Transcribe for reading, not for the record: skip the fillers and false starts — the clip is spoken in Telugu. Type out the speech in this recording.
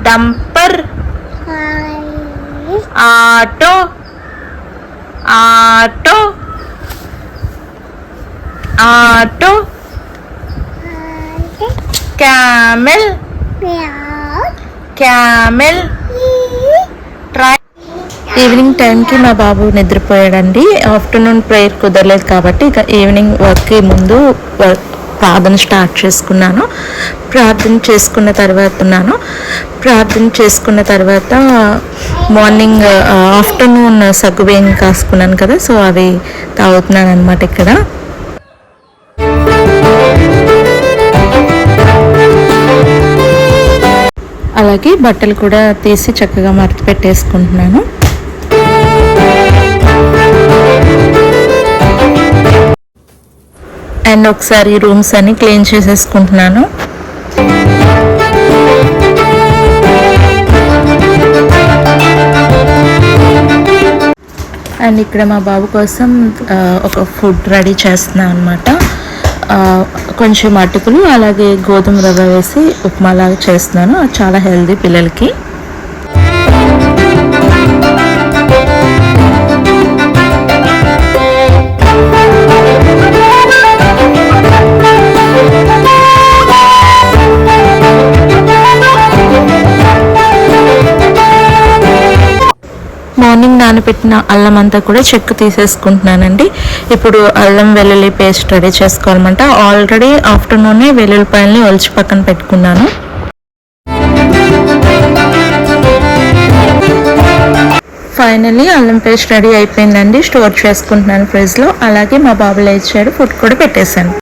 Dumper auto auto auto camel camel evening టైంకి మా బాబు నిద్రపోయాడండి. ఆఫ్టర్నూన్ ప్రేయర్ కుదరలేదు కాబట్టి ఇక ఈవినింగ్ వర్క్కి ముందు ప్రార్థన స్టార్ట్ చేసుకున్నాను. ప్రార్థన చేసుకున్న తర్వాత మార్నింగ్ ఆఫ్టర్నూన్ సగ్గుబియ్యం కాసుకున్నాను కదా, సో అవి తాగుతున్నాను అనమాట ఇక్కడ. అలాగే బట్టలు కూడా తీసి చక్కగా మడత పెట్టేసుకుంటున్నాను. అండ్ ఒకసారి రూమ్స్ అన్ని క్లీన్ చేసేసుకుంటున్నాను. అండ్ ఇక్కడ మా బాబు కోసం ఒక ఫుడ్ రెడీ చేస్తున్నాను అనమాట. కొంచెం అటుకులు అలాగే గోధుమ రవ్వ వేసి ఉప్మాలాగా చేస్తున్నాను. అది చాలా హెల్దీ పిల్లలకి. మార్నింగ్ నానబెట్టిన అల్లం అంతా కూడా చెక్కు తీసేసుకుంటున్నానండి. ఇప్పుడు అల్లం వెల్లుల్లి పేస్ట్ రెడీ చేసుకోవాలన్నమాట. ఆల్రెడీ ఆఫ్టర్నూనే వెల్లుల్లిపాయలని ఒలిచి పక్కన పెట్టుకున్నాను. ఫైనల్లీ అల్లం పేస్ట్ రెడీ అయిపోయిందండి. స్టోర్ చేసుకుంటున్నాను ఫ్రిడ్జ్లో. అలాగే మా బాబు లేచాడు, ఫుడ్ కూడా పెట్టేశాను.